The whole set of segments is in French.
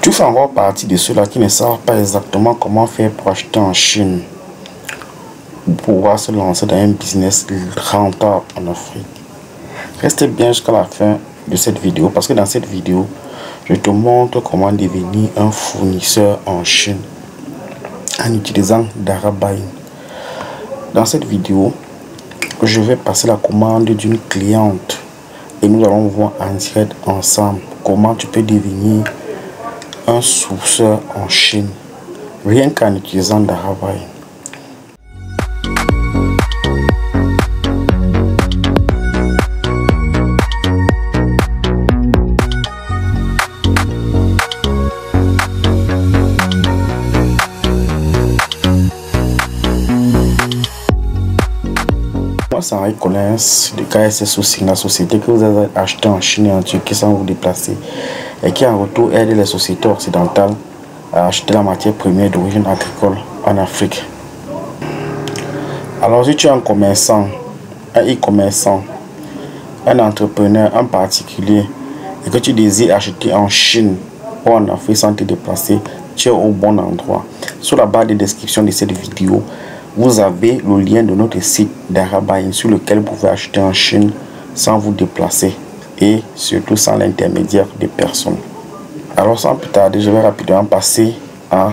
Tu fais encore partie de ceux-là qui ne savent pas exactement comment faire pour acheter en Chine, pour pouvoir se lancer dans un business rentable en Afrique. Restez bien jusqu'à la fin de cette vidéo parce que dans cette vidéo, je te montre comment devenir un fournisseur en Chine en utilisant Darabain. Dans cette vidéo, je vais passer la commande d'une cliente et nous allons voir en direct ensemble comment tu peux devenir un sourceur en Chine rien qu'en utilisant Darabain. Moi, ça reconnaisse le KSS aussi, la société que vous avez achetée en Chine et en Turquie sans vous déplacer et qui en retour aide les sociétés occidentales à acheter la matière première d'origine agricole en Afrique. Alors si tu es un commerçant, un e-commerçant, un entrepreneur en particulier et que tu désires acheter en Chine ou en Afrique sans te déplacer, tu es au bon endroit. Sur la barre de description de cette vidéo, vous avez le lien de notre site Darabain sur lequel vous pouvez acheter en Chine sans vous déplacer et surtout sans l'intermédiaire de personnes. Alors sans plus tarder, je vais rapidement passer à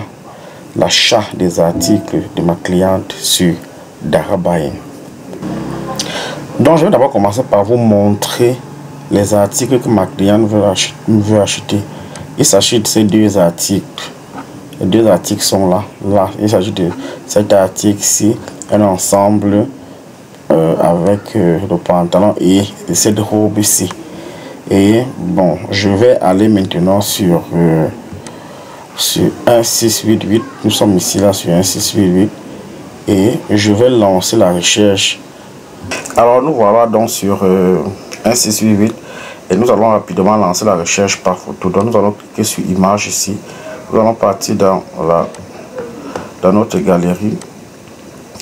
l'achat des articles de ma cliente sur Darabain. Donc je vais d'abord commencer par vous montrer les articles que ma cliente veut acheter. Il s'agit de ces deux articles. Les deux articles sont là. Il s'agit de cet article-ci, un ensemble avec le pantalon et cette robe-ci. Et bon, je vais aller maintenant sur 1688. Nous sommes ici là sur 1688 et je vais lancer la recherche. Alors nous voilà donc sur 1688 et nous allons rapidement lancer la recherche par photo. Donc nous allons cliquer sur image ici. Nous allons partir dans notre galerie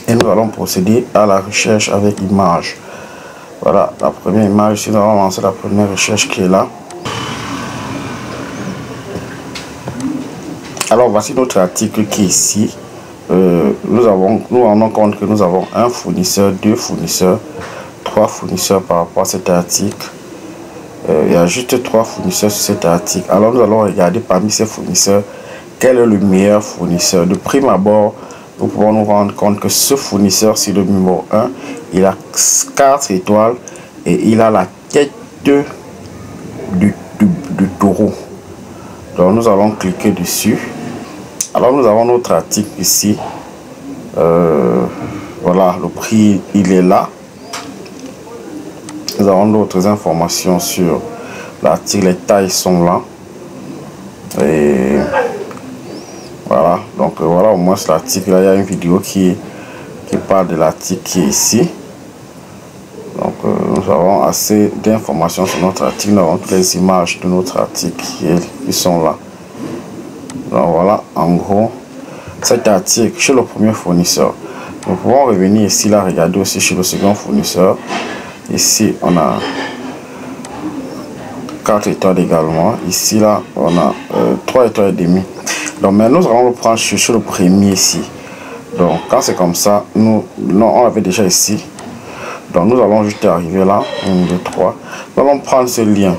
et nous allons procéder à la recherche avec image. Voilà la première image ici. Nous allons lancer la première recherche qui est là. Alors voici notre article qui est ici. Nous rendons compte que nous avons un fournisseur, deux fournisseurs, trois fournisseurs par rapport à cet article. Il y a juste trois fournisseurs sur cet article. Alors nous allons regarder parmi ces fournisseurs quel est le meilleur fournisseur. De prime abord, nous pouvons nous rendre compte que ce fournisseur, c'est le numéro 1. Il a 4 étoiles et il a la tête du taureau. Donc nous allons cliquer dessus. Alors nous avons notre article ici. Voilà, le prix il est là. Nous avons d'autres informations sur l'article, les tailles sont là. Et voilà, donc voilà au moins l'article. Il y a une vidéo qui parle de l'article qui est ici. Donc nous avons assez d'informations sur notre article. Nous avons toutes les images de notre article qui sont là. Donc voilà en gros cet article chez le premier fournisseur. Nous pouvons revenir ici là, regarder aussi chez le second fournisseur. Ici on a 4 étoiles également. Ici là on a 3 étoiles et demi. Donc mais nous allons le prendre chez le premier ici. Donc quand c'est comme ça, on l'avait déjà ici. Donc nous allons juste arriver là, 1, 2, 3. Nous allons prendre ce lien.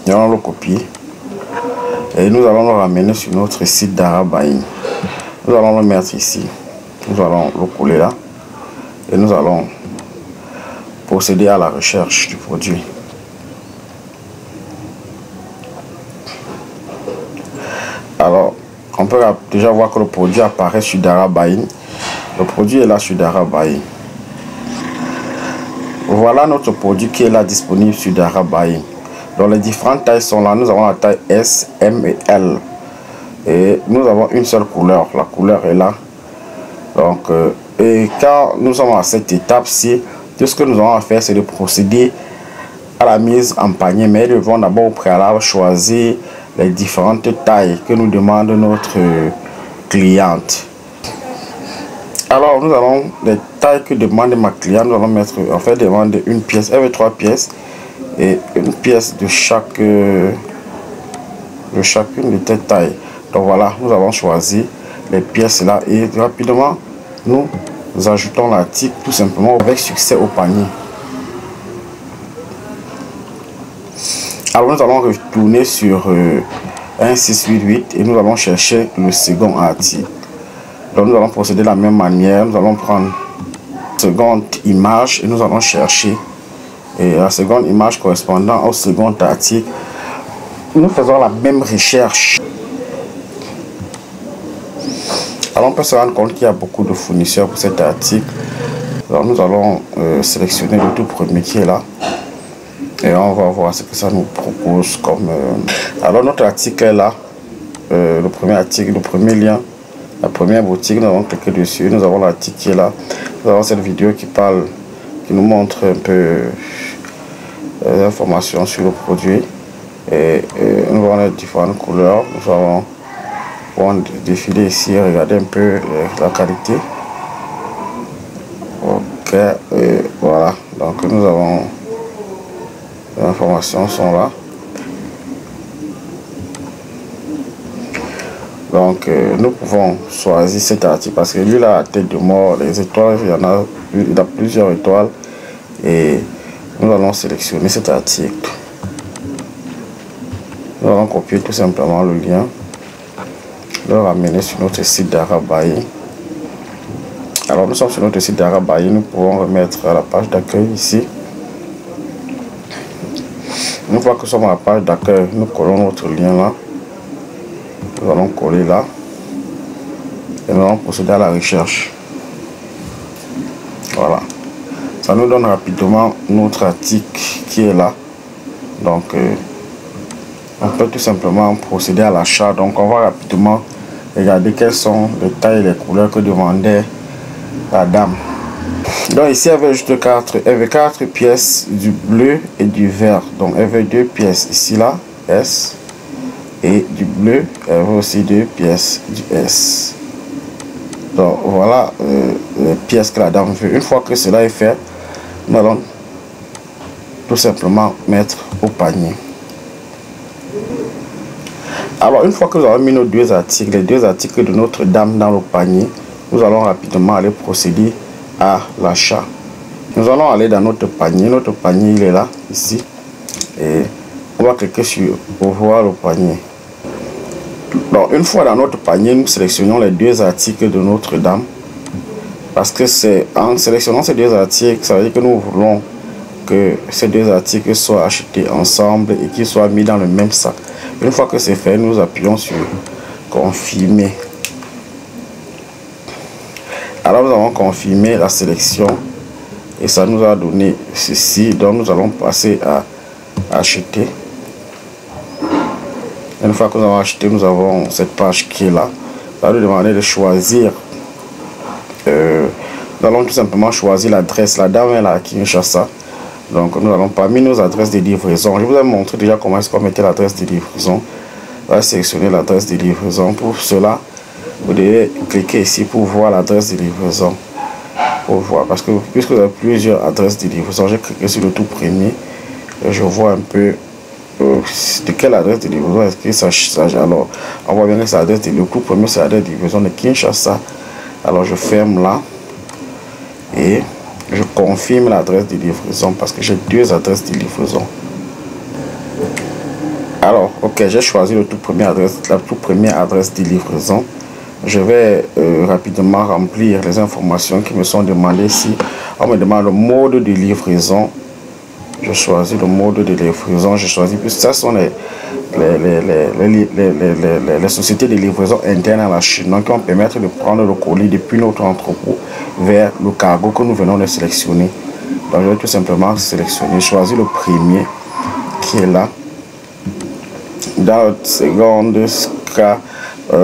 Nous allons le copier. Et nous allons le ramener sur notre site Darabain. Nous allons le mettre ici. Nous allons le coller là. Et nous allons procéder à la recherche du produit. Alors, on peut déjà voir que le produit apparaît sur Darabain. Le produit est là sur Darabain. Voilà notre produit qui est là disponible sur Darabain. Donc les différentes tailles sont là. Nous avons la taille S, M et L. Et nous avons une seule couleur. La couleur est là. Donc, et quand nous sommes à cette étape-ci, tout ce que nous avons à faire, c'est de procéder à la mise en panier. Mais nous devons d'abord au préalable choisir les différentes tailles que nous demande notre cliente. Alors nous allons les tailles que demande ma cliente, nous allons mettre, en fait demander une pièce, elle veut 3 pièces et une pièce de chaque de chacune de tes tailles. Donc voilà, nous avons choisi les pièces là et rapidement nous ajoutons l'article tout simplement avec succès au panier. Alors nous allons retourner sur un 688 et nous allons chercher le second article. Donc nous allons procéder de la même manière. Nous allons prendre la seconde image et nous allons chercher la seconde image correspondant au second article. Nous faisons la même recherche. Alors on peut se rendre compte qu'il y a beaucoup de fournisseurs pour cet article. Alors nous allons sélectionner le tout premier qui est là. Et on va voir ce que ça nous propose comme... Alors notre article est là. Le premier article, le premier lien, la première boutique, nous allons cliquer dessus. Nous avons l'article qui est là. Nous avons cette vidéo qui parle, qui nous montre un peu les informations sur le produit. Et nous avons les différentes couleurs. Nous allons défiler ici, regarder un peu la qualité. Ok, voilà. Donc nous avons... Les informations sont là. Donc nous pouvons choisir cet article parce que lui là, la tête de mort, les étoiles, il a plusieurs étoiles et nous allons sélectionner cet article. Nous allons copier tout simplement le lien, le ramener sur notre site d'Arabaye. Alors nous sommes sur notre site d'Arabaye, nous pouvons remettre à la page d'accueil ici. Une fois que nous sommes à la page d'accueil, nous collons notre lien là. Nous allons coller là. Et nous allons procéder à la recherche. Voilà. Ça nous donne rapidement notre article qui est là. Donc, on peut tout simplement procéder à l'achat. Donc, on va rapidement regarder quelles sont les tailles et les couleurs que demandait la dame. Donc ici elle veut juste 4 pièces du bleu et du vert. Donc elle veut 2 pièces ici là, S, et du bleu, elle veut aussi 2 pièces du S. Donc voilà les pièces que la dame veut. Une fois que cela est fait, nous allons tout simplement mettre au panier. Alors une fois que nous avons mis nos deux articles, les deux articles de notre dame dans le panier, nous allons rapidement aller procéder à l'achat. Nous allons aller dans notre panier. Notre panier il est là, ici. Et on va cliquer sur voir le panier. Donc une fois dans notre panier, nous sélectionnons les deux articles de notre dame. Parce que c'est en sélectionnant ces deux articles, ça veut dire que nous voulons que ces deux articles soient achetés ensemble et qu'ils soient mis dans le même sac. Une fois que c'est fait, nous appuyons sur confirmer. Alors nous avons confirmé la sélection et ça nous a donné ceci. Donc nous allons passer à acheter. Une fois que nous avons acheté, nous avons cette page qui est là. Ça va nous demander de choisir. Nous allons tout simplement choisir l'adresse. La dame est là à Kinshasa. Donc nous allons parmi nos adresses de livraison. Je vous ai montré déjà comment est-ce qu'on mettait l'adresse de livraison. On va sélectionner l'adresse de livraison. Pour cela, vous devez cliquer ici pour voir l'adresse de livraison. Pour voir, parce que puisque vous avez plusieurs adresses de livraison, j'ai cliqué sur le tout premier et je vois un peu de quelle adresse de livraison est-ce qu'il s'agit. Alors on voit bien que c'est l'adresse de le tout premier, c'est l'adresse de livraison de Kinshasa. Alors je ferme là et je confirme l'adresse de livraison parce que j'ai deux adresses de livraison. Alors ok, j'ai choisi le tout premier adresse, la toute première adresse de livraison. Je vais rapidement remplir les informations qui me sont demandées ici. On me demande le mode de livraison. Je choisis le mode de livraison. Je choisis, puisque ça sont les sociétés de livraison internes à la Chine. Donc, qui vont permettre de prendre le colis depuis notre entrepôt vers le cargo que nous venons de sélectionner. Donc, je vais tout simplement sélectionner, choisir le premier qui est là. Dans le second cas,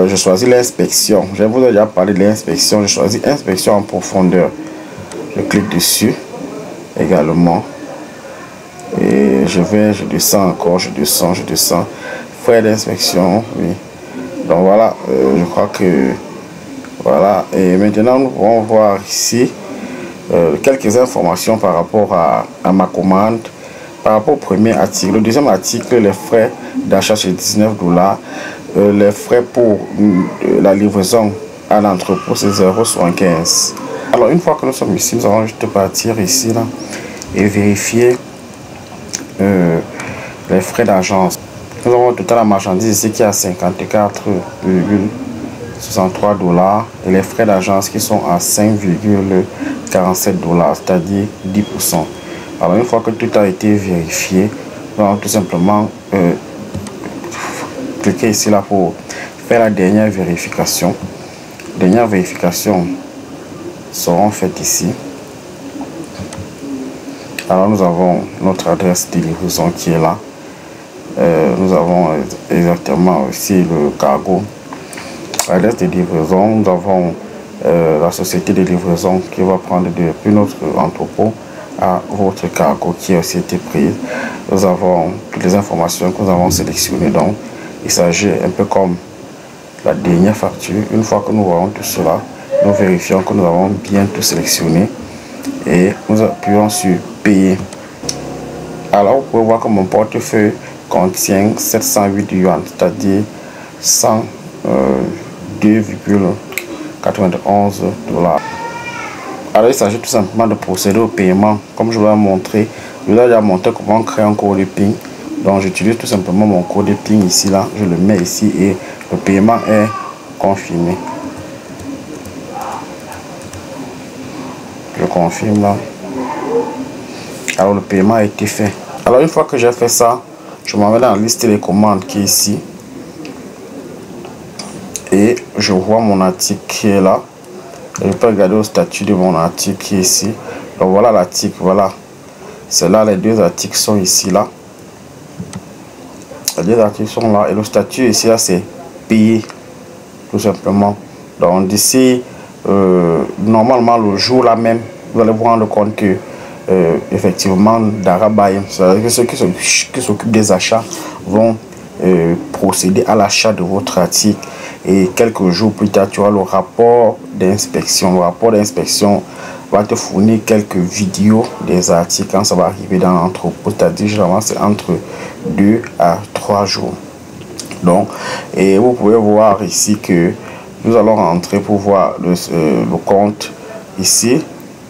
je choisis l'inspection. Je vous ai déjà parlé de l'inspection. Je choisis inspection en profondeur. Je clique dessus également. Et je descends encore, je descends. Frais d'inspection, oui. Donc voilà, je crois que voilà. Et maintenant, nous pouvons voir ici quelques informations par rapport à ma commande. par rapport au premier article, le deuxième article, les frais d'achat c'est $19. Les frais pour la livraison à l'entrepôt c'est 0,75. Alors une fois que nous sommes ici, nous allons juste partir ici là et vérifier les frais d'agence. Nous avons au total la marchandise ici qui est à $54,63 et les frais d'agence qui sont à $5,47, c'est-à-dire 10%. Alors une fois que tout a été vérifié, nous allons tout simplement cliquer ici là pour faire la dernière vérification. Dernière vérification seront faites ici. Alors nous avons notre adresse de livraison qui est là. Nous avons exactement aussi le cargo. L'adresse de livraison, nous avons la société de livraison qui va prendre depuis notre entrepôt à votre cargo qui a aussi été prise. Nous avons toutes les informations que nous avons sélectionnées. Donc il s'agit un peu comme la dernière facture. Une fois que nous voyons tout cela, nous vérifions que nous avons bien tout sélectionné et nous appuyons sur payer. Alors vous pouvez voir que mon portefeuille contient 708 yuan, c'est-à-dire 102,91 $. Alors il s'agit tout simplement de procéder au paiement. Comme je vous l'ai montré, je vous ai déjà montré comment créer un code PIN. Donc j'utilise tout simplement mon code PIN ici là, je le mets ici et le paiement est confirmé. Je confirme là. Alors le paiement a été fait. Alors une fois que j'ai fait ça, je m'en vais dans la liste des commandes qui est ici. Et je vois mon article qui est là. Et je peux regarder au statut de mon article qui est ici. Donc voilà l'article, voilà. C'est là, les deux articles sont ici là. Les deux articles sont là. Et le statut ici là, c'est payé. Tout simplement. Donc d'ici, normalement le jour là même, vous allez vous rendre compte que effectivement Dara Buying, c'est-à-dire que ceux qui s'occupent des achats vont procéder à l'achat de votre article et quelques jours plus tard tu auras le rapport d'inspection. Le rapport d'inspection va te fournir quelques vidéos des articles quand ça va arriver dans l'entrepôt, c'est-à-dire généralement c'est entre 2 à 3 jours. Donc et vous pouvez voir ici que nous allons rentrer pour voir le compte ici.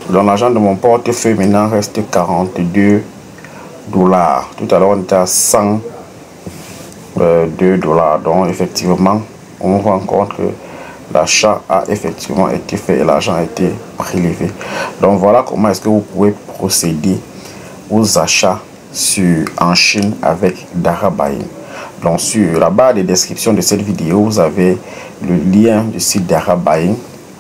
Dans l'argent de mon portefeuille maintenant reste $42. Tout à l'heure on était à $102. Donc effectivement on rend compte que l'achat a effectivement été fait et l'argent a été prélevé. Donc voilà comment est-ce que vous pouvez procéder aux achats en Chine avec Dara Buying. Donc sur la barre de description de cette vidéo, vous avez le lien du site Dara Buying.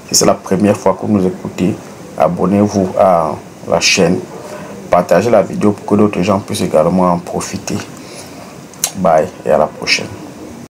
Si c'est la première fois que vous nous écoutez, abonnez-vous à la chaîne, partagez la vidéo pour que d'autres gens puissent également en profiter. Bye et à la prochaine.